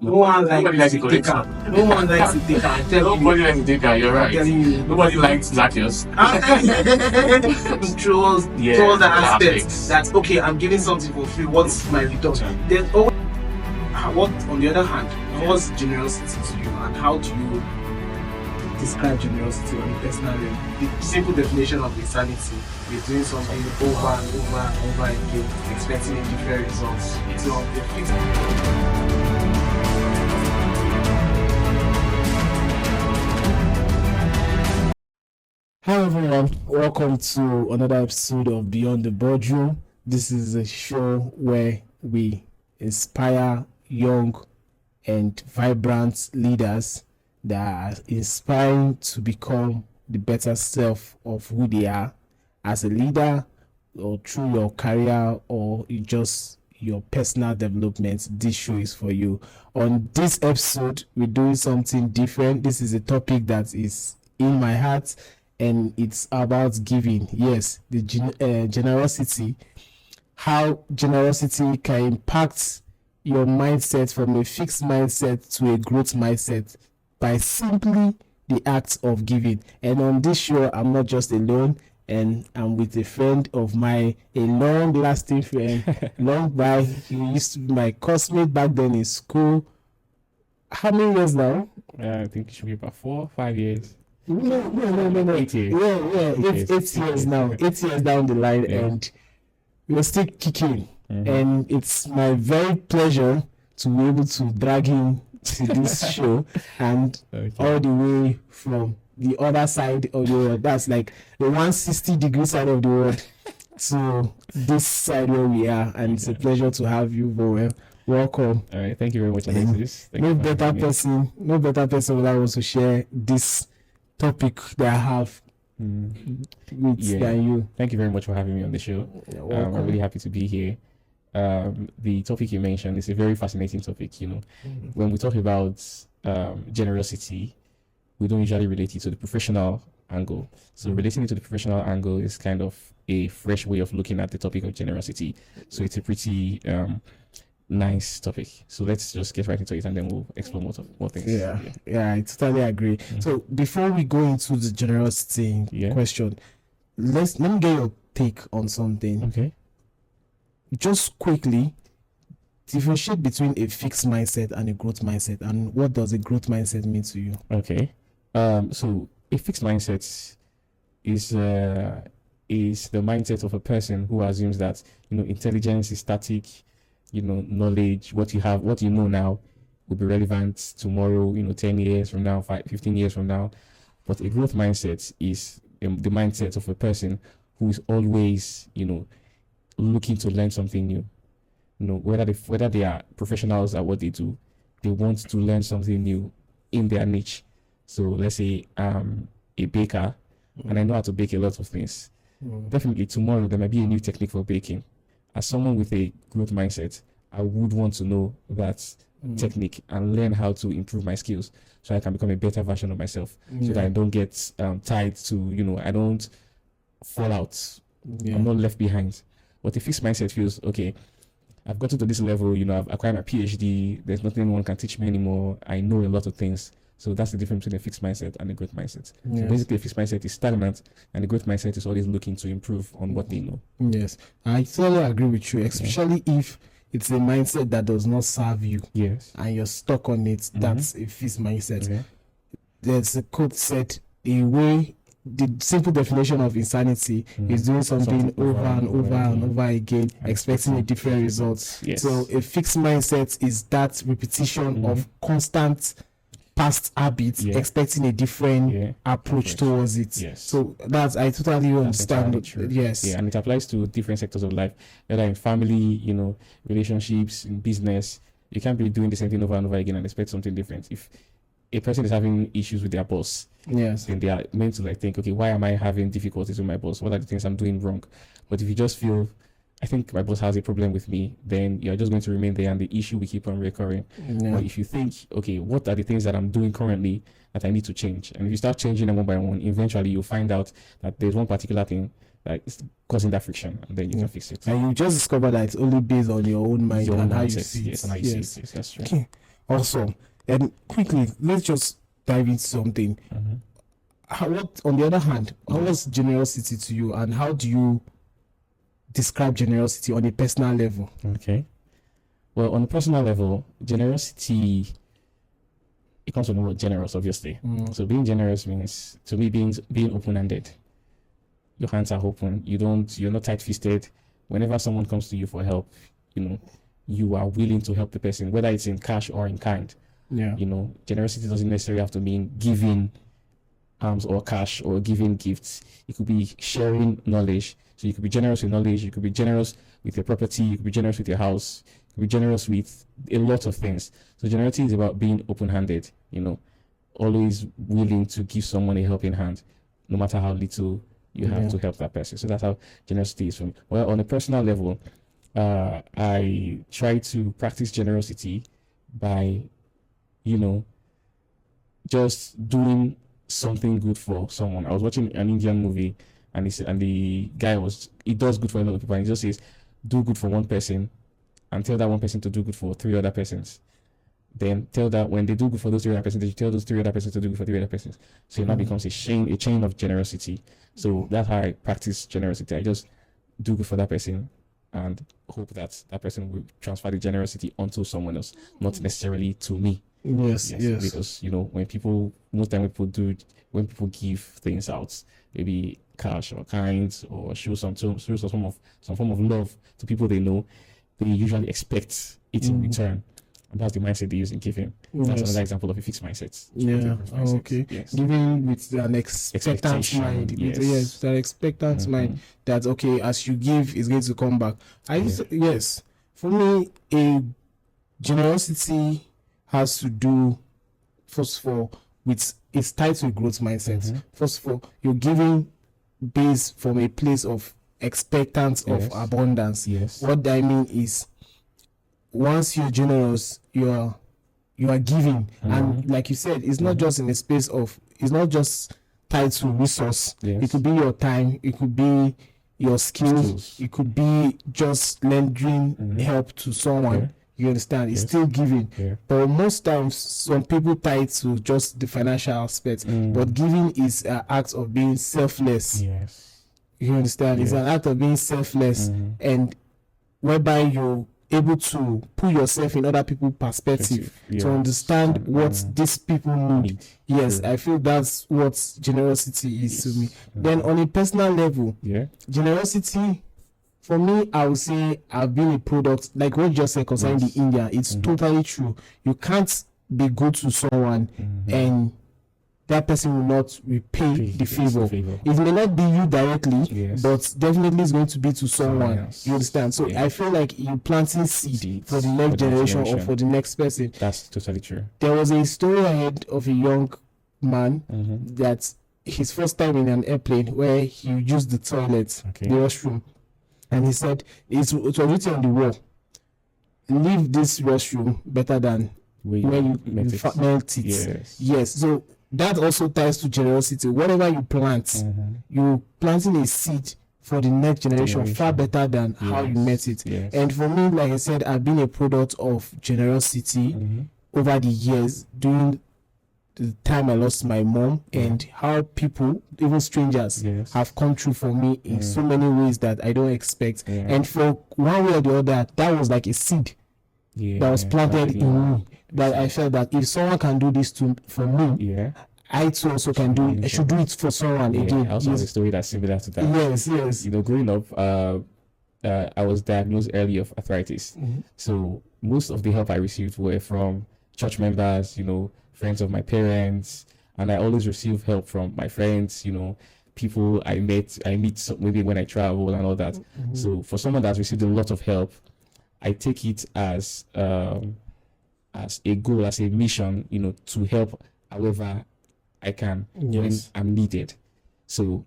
No one Nobody likes likes to a take collector. her. No one likes to take her. I'm telling you. Nobody likes to take her, you're I'm right. telling you. Nobody likes Zacchaeus. Trolls, Yeah, trolls the the aspects. aspects. That's okay. I'm giving something for free. What's my return? There's always what, on the other hand, what's generosity to you, and how do you describe generosity on a personal level? The simple definition of insanity is doing something over and over and over again, expecting a different result. So the fixed. Hello everyone, welcome to another episode of Beyond the Boardroom. This is a show where we inspire young and vibrant leaders that are inspiring to become the better self of who they are as a leader, or through your career, or just your personal development. This show is for you. On this episode, we're doing something different. This is a topic that is in my heart, and it's about giving. Yes, the generosity, how generosity can impact your mindset from a fixed mindset to a growth mindset by simply the act of giving. And on this show, I'm not just alone, and I'm with a friend of mine, a long-lasting friend, long by. He used to be my classmate back then in school. How many years now? I think it should be about 4 or 5 years. No. 8 years. Yeah. Eight years now. 8 years down the line, Yeah. and we're still kicking. And it's my very pleasure to be able to drag him to this show, and all the way from the other side of the world. That's like the 160-degree side of the world to this side where we are. And it's a pleasure to have you, Bowen. Welcome. All right, thank you very much, Alexis. Thank No you for better having me. person would I want to share this topic that I have with Yeah. than you. Thank you very much for having me on the show. You're I'm welcome. really happy to be here. The topic you mentioned is a very fascinating topic. When we talk about generosity, we don't usually relate it to the professional angle. So relating it to the professional angle is kind of a fresh way of looking at the topic of generosity. So it's a pretty nice topic. So let's just get right into it, and then we'll explore more things. Yeah, I totally agree. So before we go into the generosity Yeah. question, let me get your take on something. Okay. Just quickly, differentiate between a fixed mindset and a growth mindset, and what does a growth mindset mean to you? Okay. So a fixed mindset is the mindset of a person who assumes that intelligence is static. Knowledge, what you know now, will be relevant tomorrow. 10 years from now, 15 years from now. But a growth mindset is the mindset of a person who is always looking to learn something new. Whether they are professionals at what they do, they want to learn something new in their niche. So let's say I'm a baker and I know how to bake a lot of things. Definitely tomorrow there might be a new technique for baking. As someone with a growth mindset, I would want to know that technique and learn how to improve my skills so I can become a better version of myself, so that I don't get tied to, I don't fall out. I'm not left behind. But a fixed mindset feels, okay, I've gotten to this level, I've acquired my PhD, there's nothing anyone can teach me anymore, I know a lot of things. So that's the difference between a fixed mindset and a growth mindset. So basically, a fixed mindset is stagnant, and a growth mindset is always looking to improve on what they know. Yes, I totally agree with you, especially if it's a mindset that does not serve you. Yes. And you're stuck on it. That's a fixed mindset. Okay. There's a quote said, the simple definition of insanity is doing something over and over and over again, expecting a different result. Yes. So a fixed mindset is that repetition of constant past habits, expecting a different approach towards it. Yes. So I totally understand. True. Yes. Yeah, and it applies to different sectors of life, whether in family, relationships, in business. You can't be doing the same thing over and over again and expect something different. If a person is having issues with their boss, then they are meant to think, okay, why am I having difficulties with my boss? What are the things I'm doing wrong? But if you just feel, I think my boss has a problem with me, then you're just going to remain there and the issue will keep on recurring. But if you think, okay, what are the things that I'm doing currently that I need to change? And if you start changing them one by one, eventually you'll find out that there's one particular thing that is causing that friction, and then you can fix it. And you just discover that it's only based on your own mind Your and own how you mindset, see it. yes, and how you see it. Yes, that's true. Okay. Awesome. And quickly, let's just dive into something. What, on the other hand, how was generosity to you, and how do you describe generosity on a personal level? Okay. Well, on a personal level, generosity, it comes from the word generous, obviously. So being generous means, to me, being open-handed. Your hands are open. You're not tight-fisted. Whenever someone comes to you for help, you are willing to help the person, whether it's in cash or in kind. Yeah. Generosity doesn't necessarily have to mean giving arms or cash or giving gifts. It could be sharing knowledge. So you could be generous with knowledge. You could be generous with your property. You could be generous with your house. You could be generous with a lot of things. So generosity is about being open-handed. Always willing to give someone a helping hand, no matter how little you have to help that person. So that's how generosity is for me. Well, on a personal level, I try to practice generosity by, just doing something good for someone. I was watching an Indian movie, and the guy he does good for a lot of people, and he just says, do good for one person, and tell that one person to do good for 3 other persons. Then tell that when they do good for those 3 other persons, you tell those 3 other persons to do good for 3 other persons. So it now becomes a chain of generosity. So that's how I practice generosity. I just do good for that person and hope that that person will transfer the generosity onto someone else, not necessarily to me. Yes. Because when people give things out, maybe cash or kinds, or show some form of love to people they know, they usually expect it in return. And that's the mindset they use in giving. That's another example of a fixed mindset. Yeah. Okay. Yes. Giving with an expectant mind. Yes. With an expectant mind that, okay, as you give, it's going to come back. Yes. For me, a generosity has to do, first of all, it's tied to a growth mindset. First of all, you're giving based from a place of expectance of abundance. Yes. What I mean is, once you're generous, you are giving, and like you said, it's not just in a space of, it's not just tied to resource. Yes. It could be your time, it could be your skills. It could be just lending help to someone. You understand? It's still giving. But most times, some people tie it to just the financial aspect. But giving is an act of being selfless. Yes. You understand? It's an act of being selfless, and whereby you're able to put yourself in other people's perspective to understand what these people need. Yes, I feel that's what generosity is to me. Then on a personal level, generosity, for me, I would say I've been a product, like what you just said concerning the India. It's totally true. You can't be good to someone and that person will not repay the favor. It may not be you directly, but definitely it's going to be to someone. You understand? So I feel like you're planting seed for the next generation or for the next person. That's totally true. There was a story I heard of a young man that his first time in an airplane where he used the toilet, the restroom, and he said it was written on the wall, leave this restroom better than when you melt it. Yes. So that also ties to generosity. Whatever you plant, you're planting a seed for the next generation far better than how you met it. And for me, like I said, I've been a product of generosity over the years, during the time I lost my mom, and how people, even strangers, have come through for me in so many ways that I don't expect. And for one way or the other, that was like a seed that was planted in me, that I felt that if someone can do this for me, I too also can do it. I should do it for someone again. I also have a story that's similar to that. Yes. Growing up, I was diagnosed early of arthritis. So most of the help I received were from church members, friends of my parents, and I always receive help from my friends, people I meet maybe when I travel and all that. So for someone that's received a lot of help, I take it as a goal, as a mission, to help however I can when I'm needed. So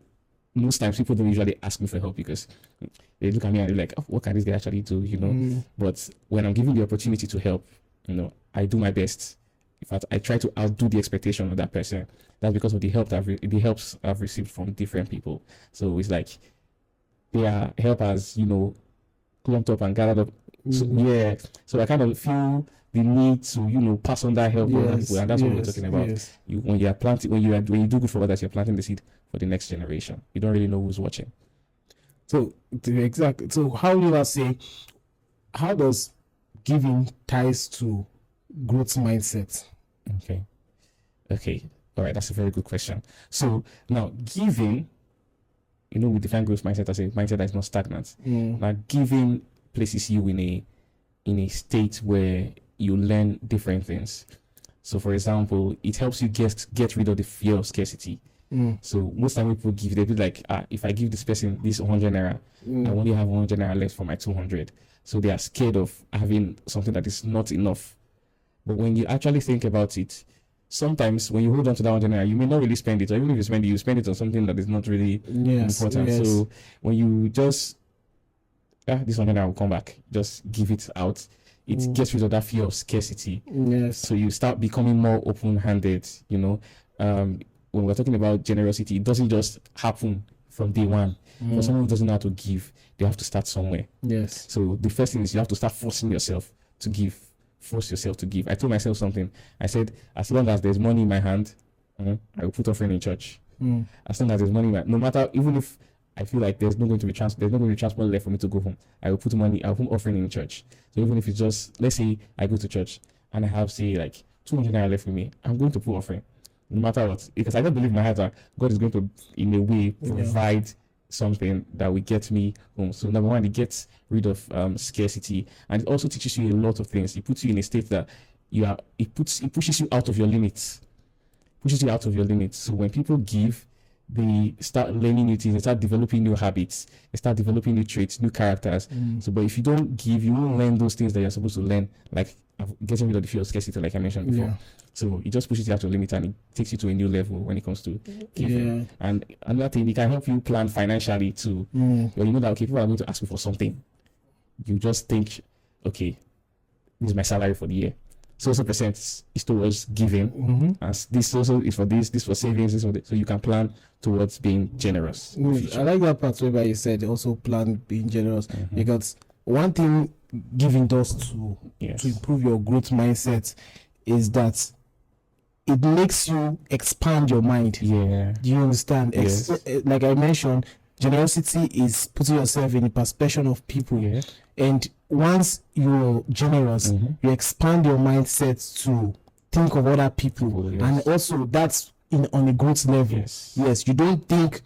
most times people don't usually ask me for help because they look at me and they're like, oh, what can this guy actually do, But when I'm given the opportunity to help, I do my best. In fact, I try to outdo the expectation of that person. That's because of the helps I've received from different people. So it's like their help has, clumped up and gathered up. So I kind of feel the need to, pass on that help to other Yes, people, and that's what we're yes, talking about. yes. When you are planting, when you do good for others, you're planting the seed for the next generation. You don't really know who's watching. So exactly. So how do I say? How does giving ties to growth mindset? Okay. All right, that's a very good question. So now giving, we define growth mindset as a mindset that is not stagnant. Now giving places you in a state where you learn different things. So for example, it helps you get rid of the fear of scarcity. So most time people give, they be like, if I give this person this 100 naira, I only have 100 naira left for my 200. So they are scared of having something that is not enough. But when you actually think about it, sometimes when you hold on to that 100 naira, you may not really spend it, or even if you spend it on something that is not really important. Yes. So when you just this 100 naira will come back, just give it out. It gets rid of that fear of scarcity. Yes. So you start becoming more open-handed. When we're talking about generosity, it doesn't just happen from day one. For someone who doesn't know how to give, they have to start somewhere. Yes. So the first thing is you have to start forcing yourself to give. Force yourself to give. I told myself something. I said, as long as there's money in my hand, I will put offering in church. As long as there's money, no matter, even if I feel like there's not going to be transport left for me to go home, I'll put offering in church. So even if it's just, let's say I go to church and I have, say, like 200 naira left with me, I'm going to put offering, no matter what, because I don't believe in my heart that God is going to, in a way, provide something that will get me home. So number one, it gets rid of scarcity, and it also teaches you a lot of things. It puts you in a state that it pushes you out of your limits. So when people give, they start learning new things, they start developing new habits, they start developing new traits, new characters. So but if you don't give, you won't learn those things that you're supposed to learn, like getting rid of the fear of scarcity, like I mentioned before. So it just pushes you out your limit, and it takes you to a new level when it comes to giving. And another thing, it can help you plan financially too. When you know that, okay, people are going to ask you for something, you just think, okay, this is my salary for the year. So percent is towards giving, as this also is for this for savings, this for this. So you can plan towards being generous. I like that part where you said also plan being generous, because one thing giving does to improve your growth mindset is that it makes you expand your mind. Do you understand? Like I mentioned, generosity is putting yourself in the perspective of people. And once you're generous, you expand your mindset to think of other people. And also that's on a growth level. Yes, you don't think,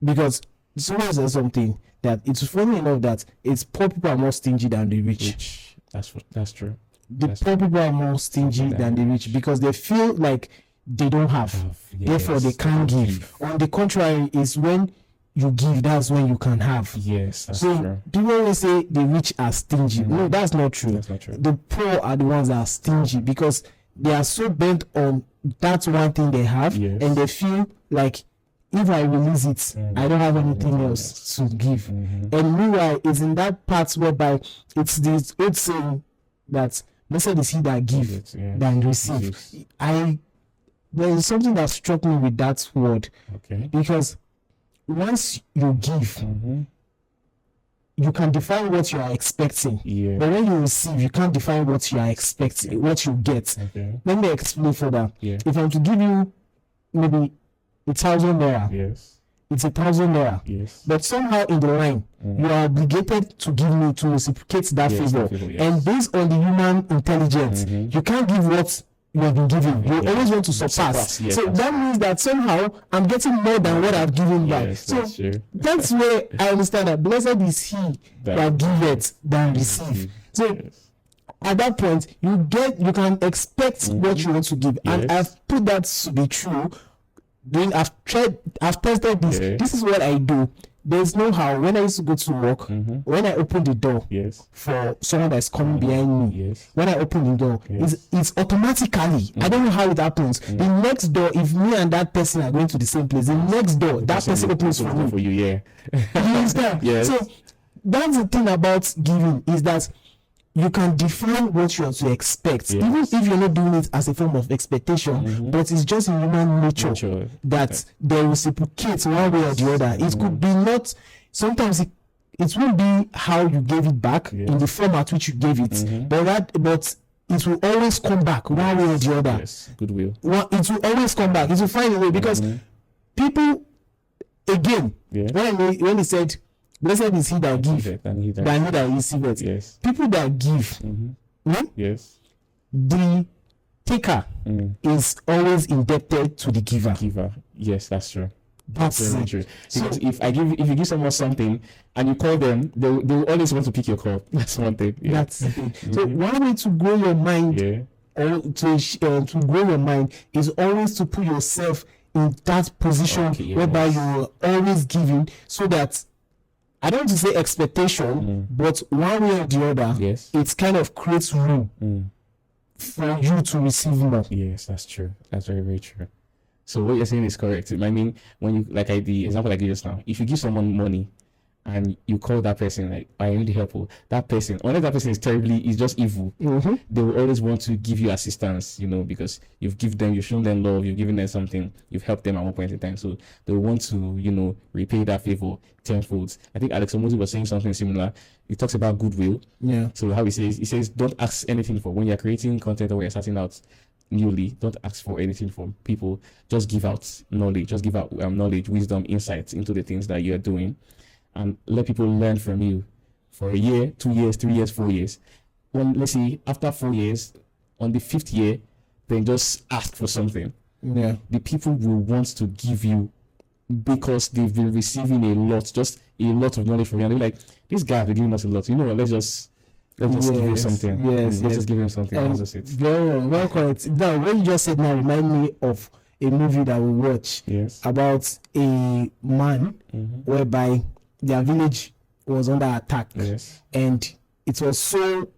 because someone says something that it's funny enough that it's poor people are more stingy than the rich. That's true. Poor people are more stingy than the rich because they feel like they don't have, therefore they can't give. On the contrary, is when you give, that's when you can have. That's true. People always say the rich are stingy. No, that's not true. The poor are the ones that are stingy because they are so bent on that one thing they have, and they feel like, if I release it, I don't have anything else to give. And meanwhile, it's in that part whereby it's this old saying that blessed is he that give than receive. There is something that struck me with that word, because once you give, you can define what you are expecting. But when you receive, you can't define what you are expecting, what you get. Let me explain further. If I'm to give you maybe 1,000 naira, it's 1,000 naira. But somehow in the line, you are obligated to give me to reciprocate that favor. And based on the human intelligence, you can't give what you have been given. You always want to surpass. So that means that somehow I'm getting more than what I've given back. So that's where I understand that blessed is he that giveth than receive. So at that point, you can expect what you want to give. And I've put that to be true. I've tested this. This is what I do. There's no how. When I used to go to work, when I open the door for someone that's coming behind me, when I open the door, it's automatically. I don't know how it happens. The next door, if me and that person are going to the same place, the next door, that person opens for me. You understand? So that's the thing about giving, is that you can define what you are to expect, even if you're not doing it as a form of expectation, but it's just in human nature that they reciprocate one way or the other. It could be not, sometimes it won't be how you gave it back in the form at which you gave it, but it will always come back one way or the other. Yes, goodwill. It will always come back. It will find a way, because people, again, when he said, blessed is he that give, than he that receiveth. Yes. People that give, yes, the taker is always indebted to the giver. Yes, that's true. That's very true. Because if you give someone something and you call them, they will always want to pick your call. That's one thing. Yeah. That's the thing. So one way to grow your mind, or to grow your mind, is always to put yourself in that position whereby you're always giving, so that, I don't want to say expectation, but one way or the other, it kind of creates room for you to receive more. Yes, that's true. That's very, very true. So what you're saying is correct. I mean, when you, like the example I gave just now, if you give someone money and you call that person like, I need help, that person, unless that person is just evil, they will always want to give you assistance, because you've shown them love, you've given them something, you've helped them at one point in time. So they want to, repay that favor tenfold. I think Alex Omozi was saying something similar. He talks about goodwill. Yeah. So how he says, don't ask anything for, when you're creating content or when you're starting out newly, don't ask for anything from people. Just give out knowledge. Just give out knowledge, wisdom, insights into the things that you're doing, and let people learn from you for a year, 2 years, 3 years, 4 years. When, let's say, after 4 years, on the 5th year, then just ask for something. Yeah. The people will want to give you, because they've been receiving a lot of knowledge from you. And they're like, this guy has been giving us a lot. You know what? Let's just give him something. Let's just give him something. That's just it. Very correct. Now, what you just said now remind me of a movie that we watch about a man whereby their village was under attack, and it was so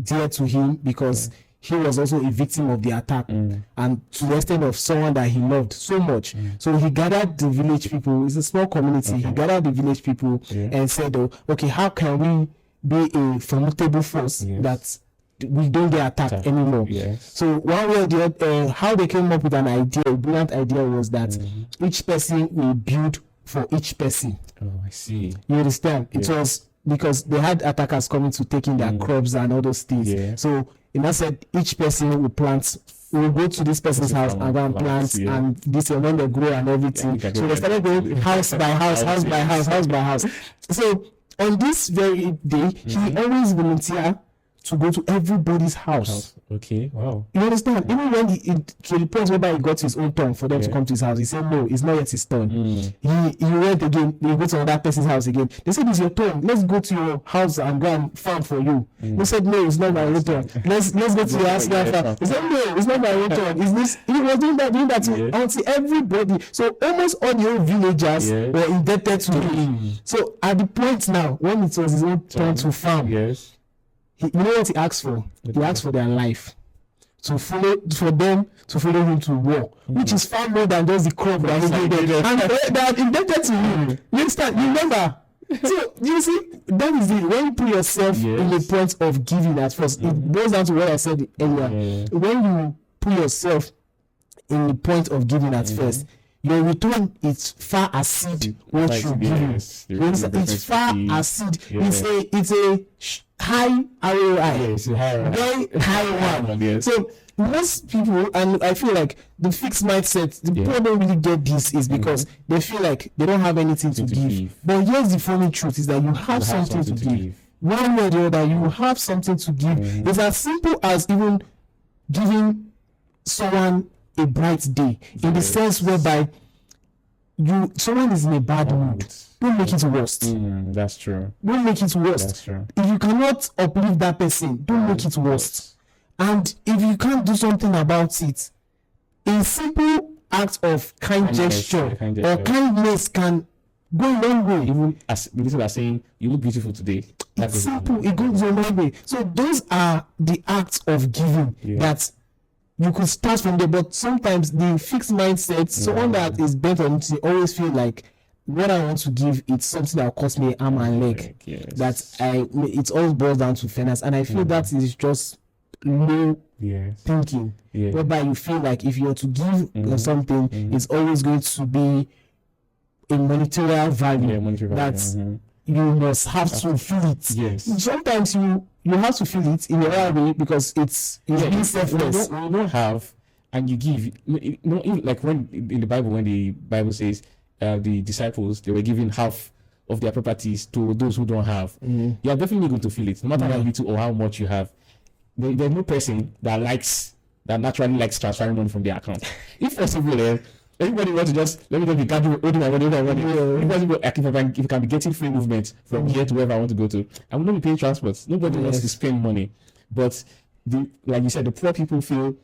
dear to him because he was also a victim of the attack, and to the extent of someone that he loved so much. So he gathered the village people. It's a small community. He gathered the village people and said, okay, how can we be a formidable force that we don't get attacked anymore? So one way or the other, how they came up with an idea, a brilliant idea, was that each person will build for each person. Oh, I see. You understand? It was because they had attackers coming to take in their crops and all those things. So in that said, each person will plant. We'll go to this person's house and go and plant, and this and when they grow and everything. So they started going house by house, house by house, house by house. So on this very day, he always volunteered to go to everybody's house. Okay, wow. You understand? Even when to the point whereby he got his own turn for them to come to his house, he said, no, it's not yet his turn. He went again, they go to another person's house again. They said, it's your turn. Let's go to your house and go and farm for you. They said, no, it's not my own turn. Let's go to your house and farm. He said, no, it's not my own turn. It's this. He was doing that until everybody. So almost all the old villagers were indebted to him. So at the point now, when it was his own turn to farm, you know what he asked for? He asked for their life, for them to follow him to war, which is far more than just the crop that he did. And they are indebted to him. You understand? You remember? So you see, that is it. When you put yourself in the point of giving at first, it goes down to what I said earlier. When you put yourself in the point of giving at first, your return is far exceed what you give. It's far exceed. It's a high ROI. Very high one. So most people, and I feel like the fixed mindset, the people don't really get this is because they feel like they don't have anything to give. But here's the funny truth is that you have something to give. One way or the other, you have something to give. It's as simple as even giving someone a bright day, in the sense whereby someone is in a bad mood. Don't make it worse. That's true. Don't make it worse. That's true. If you cannot uplift that person, don't make it worse. And if you can't do something about it, a simple act of kind gesture or kindness can go a long way. Even as people are saying, you look beautiful today. It's simple. It goes a long way. So those are the acts of giving that you could start from there. But sometimes the fixed mindset, someone that is bent on it, always feel like what I want to give, it's something that will cost me arm and leg. It always boils down to finance, and I feel that is just low thinking, whereby you feel like if you're to give something, it's always going to be a monetary value that you must have to feel it. Sometimes you you have to feel it in a other way because it's being selfless. You don't have, and you give. Like when in the Bible, when the Bible says the disciples, they were giving half of their properties to those who don't have. You are definitely going to feel it, no matter how little or how much you have. There's no person that naturally likes transferring money from their account. If possible, everybody wants to just let me just be holding my money. If possible, if you can be getting free movement from here to wherever I want to go to, I will not be paying transport. Nobody wants to spend money, but like you said, the poor people feel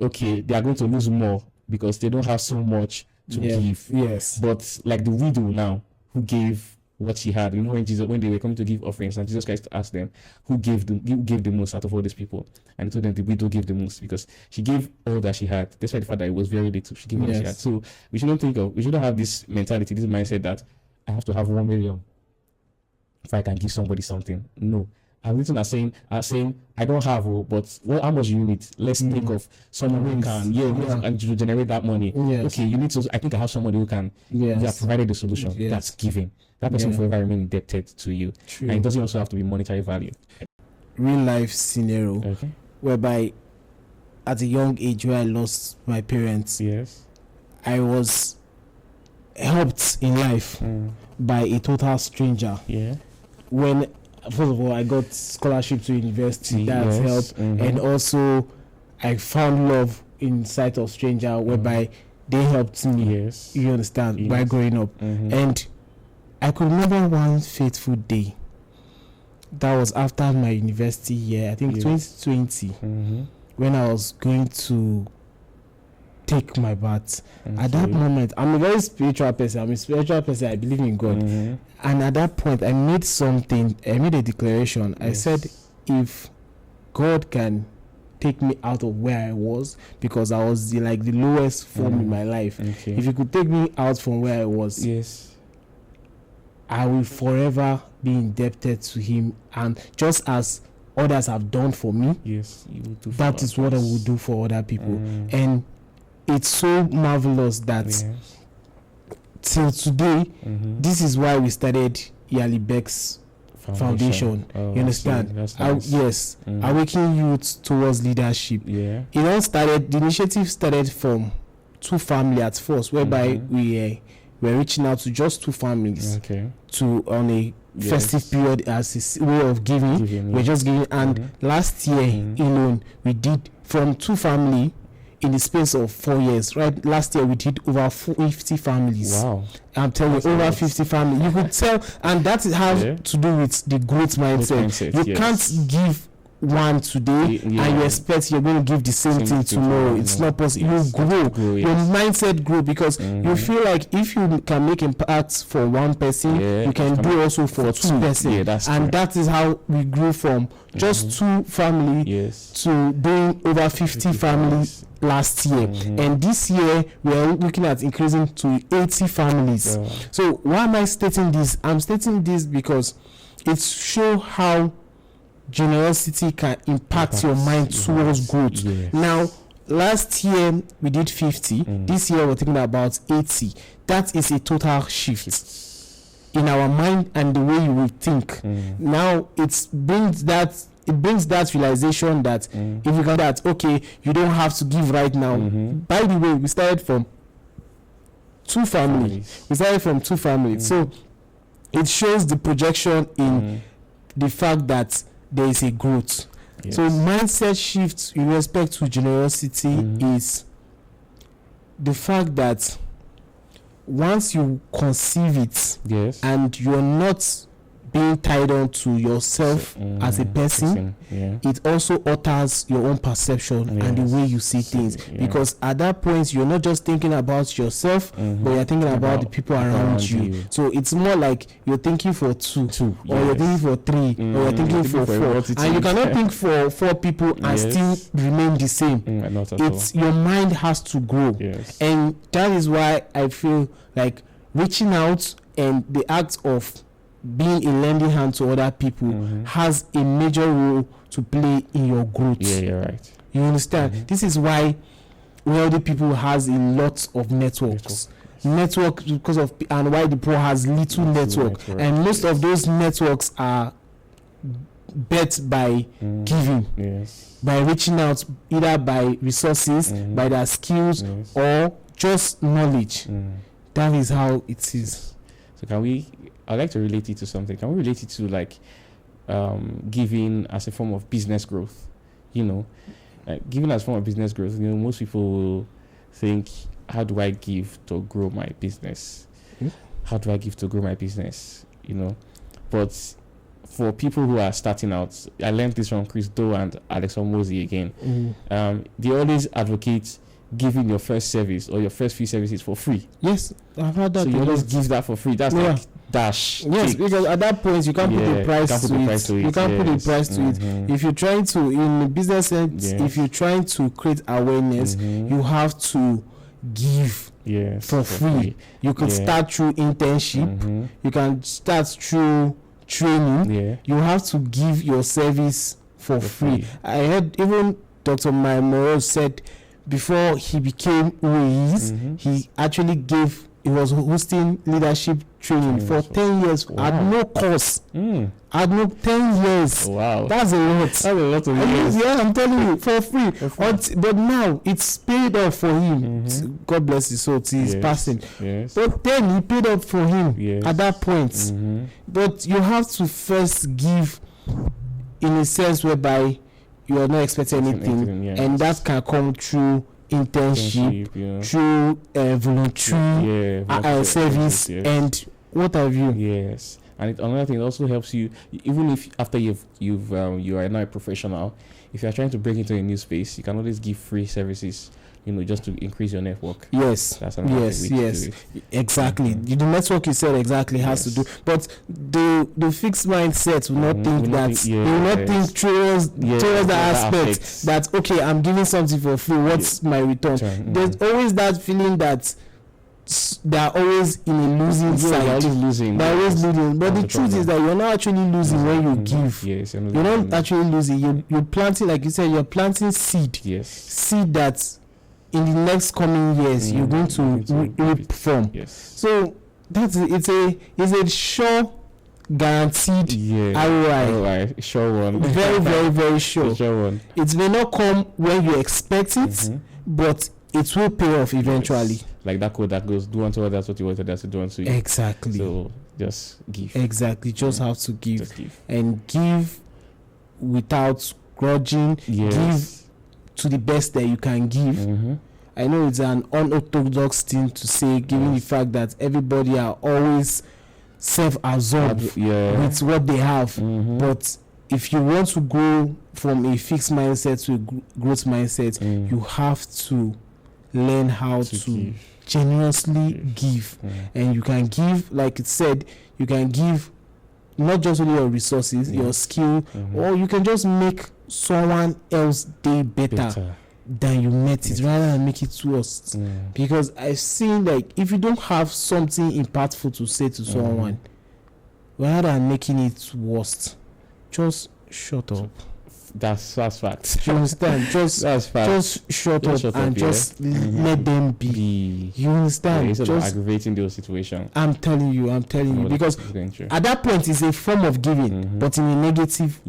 okay. They are going to lose more because they don't have so much to give. Yes. But like the widow now, who gave what she had, when they were coming to give offerings, and Jesus Christ asked them who gave the most out of all these people, and he told them the widow gave the most because she gave all that she had, despite the fact that it was very little. She gave all that she had. So we shouldn't have this mentality, this mindset that I have to have 1 million if I can give somebody something. No. I'm written as saying I don't have, but how much do you need? Let's think of someone who can and to generate that money. Okay, you need to. I think I have somebody who can. You have provided the solution. That's giving. That person will forever remain indebted to you. True. And it doesn't also have to be monetary value. Real life scenario, whereby at a young age where I lost my parents, I was helped in life by a total stranger. When first of all I got scholarship to university, that helped, and also I found love in sight of stranger, whereby they helped me. You understand, by growing up, and I could remember one fateful day. That was after my university year, I think 2020, when I was going to take my bath. At that moment, I'm a very spiritual person. I believe in God. And at that point, I made a declaration. I said, if God can take me out of where I was, because I was the lowest form in my life. If he could take me out from where I was, I will forever be indebted to him, and just as others have done for me, you will do for that is what I will do for other people. And it's so marvelous that till today, this is why we started Yali Beck's Foundation. You understand? Nice. Awakening youth towards leadership. The initiative started from 2 families at first, whereby we're reaching out to just 2 families on a festive period as a way of giving. We're just giving, and last year alone we did from 2 families in the space of 4 years. Right, last year we did over 50 families. Wow, I'm telling you, over 50 families. You could tell, and that has to do with the growth mindset. You can't give one today and you expect you're going to give the same thing tomorrow. It's not possible. You grow. Your mindset grow, because you feel like if you can make impact for one person, you can do also for 2 persons. And that is how we grew from just 2 families to doing over 50 families last year. And this year we are looking at increasing to 80 families. So why am I stating this? I'm stating this because it shows how generosity can impact your mind towards growth. Now, last year we did 50. This year we're thinking about 80. That is a total shift in our mind and the way you will think. Now it brings that realization that if you got that, okay, you don't have to give right now. By the way, we started from 2 families. So it shows the projection in the fact that there is a growth. So mindset shift in respect to generosity is the fact that once you conceive it and you're not being tied on to yourself as a person, it also alters your own perception and the way you see things. Because at that point, you're not just thinking about yourself, but you're thinking about the people around you. So it's more like you're thinking for 2, or you're thinking for 3, or you're thinking for 4. And you cannot think for 4 people and still remain the same. It's your mind has to grow. And that is why I feel like reaching out and the act of being a lending hand to other people has a major role to play in your growth. You're right. You understand? This is why wealthy people has a lot of networks. Because of, and why the poor has little network. And most of those networks are bet by giving, Yes. by reaching out, either by resources, by their skills, Yes. or just knowledge. That is how it is. So I'd like to relate it to something. Can we relate it to like giving as a form of business growth? You know, like giving as a form of business growth. You know, most people will think, how do I give to grow my business? How do I give to grow my business? You know, but for people who are starting out, I learned this from Chris Doe and Alex Omozi again. They always advocate giving your first service or your first few services for free. Yes, I've heard that. So you always give that for free. That's like dash. Yes, because at that point you can't put a price to it. You can't put a price to it. If you're trying to, in business sense, if you're trying to create awareness, you have to give for free. You could start through internship. You can start through training. You have to give your service for free. I heard even Dr. Maimoro said before he became who he is, he actually he was hosting leadership training for 10 years at no cost. At no 10 years. Wow. That's a lot. That's a lot of years. Yeah, I'm telling you, for free. But now it's paid off for him. God bless his soul till his passing. But then he paid off for him at that point. But you have to first give in a sense whereby you are not expecting anything, and that can come through internship, through voluntary service, and what have you. Yes, and another thing, it also helps you, even if after you are now a professional, if you are trying to break into a new space, you can always give free services, you know, just to increase your network. Yes, that's another way to do it. Exactly. The network you said exactly has to do, but the fixed mindset will not think that. They will not think towards the aspect that, okay, I'm giving something for free. What's my return? There's always that feeling that they are always in a losing side. They're always losing. But the truth is that you're not actually losing when you give. Yes, you're not actually losing. You're planting, like you said, you're planting seed. Yes. Seed that in the next coming years you're going to reap from. Yes. So it's a sure guaranteed ROI. Sure one. Very, very, very sure. Sure one. It may not come when you expect it, but it will pay off eventually. Yes. Like that quote that goes, do unto others what you wanted us to do unto you. Exactly. So just give. Exactly. Just have to give. Just give. And give without grudging. Yes. Give to the best that you can give. I know it's an unorthodox thing to say, given the fact that everybody are always self-absorbed with what they have. But if you want to grow from a fixed mindset to a growth mindset, you have to learn how to genuinely give. And you can give, like it said, you can give not just only your resources, your skill, or you can just make someone else day better than you met it, rather than make it worse. Because I've seen, like, if you don't have something impactful to say to someone, rather than making it worse, just shut up. That's fact. You understand? Just shut up and just let them be. You understand? Instead of aggravating those situations. I'm telling you, because at that point it's a form of giving, but in a negative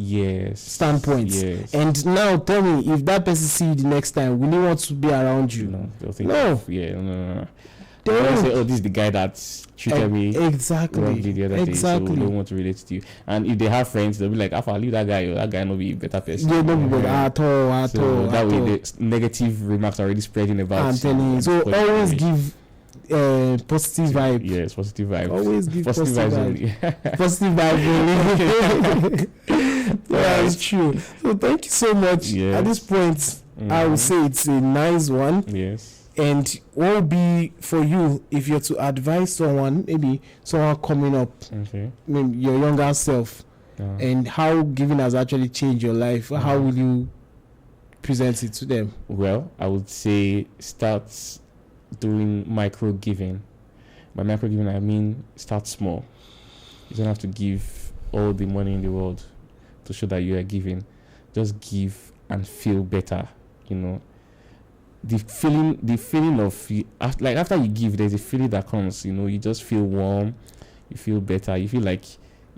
standpoint. Yes. And now tell me, if that person see you the next time, will he want to be around you? No, they'll think no. They say, oh, this is the guy that treated me wrongly the other day, so they don't want to relate to you. And if they have friends, they'll be like, I'll leave that guy, or that guy will be a better person. Yeah, not be better at all. That way, the negative remarks are already spreading about. I'm telling you. So always give positive vibe. Yes, positive vibe. Always give positive vibe. Positive vibe. Yeah, it's true. So thank you so much. At this point, I would say it's a nice one. Yes. And what would be for you if you're to advise someone, maybe someone coming up, maybe your younger self, and how giving has actually changed your life? How will you present it to them? Well, I would say start doing micro giving. By micro giving, I mean start small. You don't have to give all the money in the world to show that you are giving. Just give and feel better, you know. The feeling of, like, after you give, there's a feeling that comes, you know. You just feel warm, you feel better, you feel like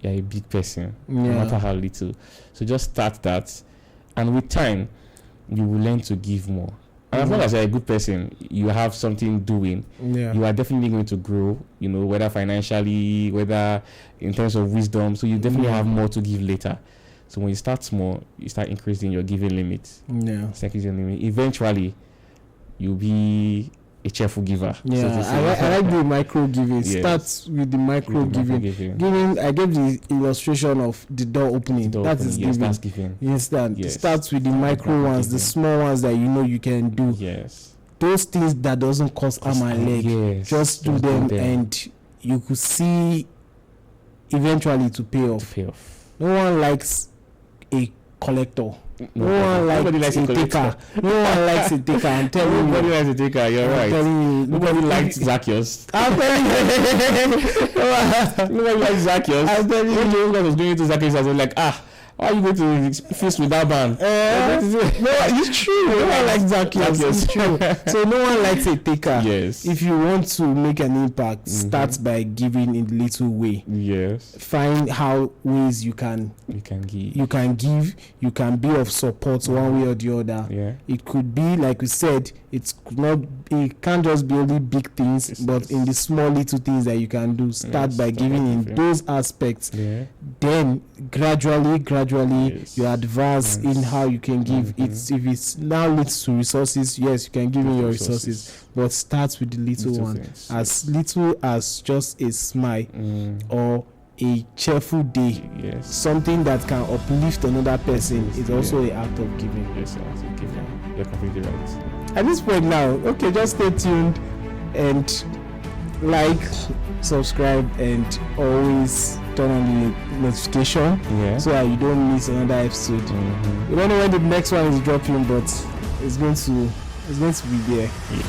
you're a big person, no Yeah. matter how little. So just start that, and with time, you will learn to give more. And as long as you're a good person, you have something doing, Yeah. you are definitely going to grow, whether financially, whether in terms of wisdom. So you definitely Yeah. have more to give later. So when you start small, you start increasing your giving limit. Yeah. Start increasing your limit. Eventually, you'll be a cheerful giver. so Yeah, to say. I like the micro giving. Yes. Start with the micro With the giving. giving. Giving, I gave the illustration of the door opening. Door That opening, is yes, giving. that's giving. Yes, that Yes. starts with the micro Micro ones, the giving. small ones that you can do. Yes. Those things that doesn't cost arm and leg. Yes. Just do them, and you could see eventually to pay to off. pay off. No one likes a collector. No one Nobody likes likes a taker. No one likes a taker. I'm telling Nobody you. likes a taker. You're I'm right. telling you. Nobody likes Zacchaeus. I'm telling you. Nobody likes Zacchaeus. I'm telling When you. Jesus was doing it to Zacchaeus, I was like, why are you going to feast with that man? No, it's true. No one likes Zacchaeus. It's true. So no one likes a taker. Yes. If you want to make an impact, start by giving in little way. Yes. Find how ways you can You can give. give. You can be of support one way or the other. Yeah. It could be like we said. It can't just be only big things, Yes, but yes. in the small little things that you can do. Start Yes, by start by giving in giving. those aspects. Yeah. Then gradually Yes. you advance Yes. in how you can give. Mhm. If it's now leads to resources, yes, you can give in your resources, but start with the little one, things, as little as just a smile Mm. or a cheerful day, Yes. something that can uplift another person is Yeah. also an act of giving. Yes, yes, giving. You're completely right. At this point now, okay, just stay tuned and like, subscribe, and always turn on the notification Yeah. so that you don't miss another episode. Mhm. We don't know when the next one is dropping, but it's going to be there. Yeah.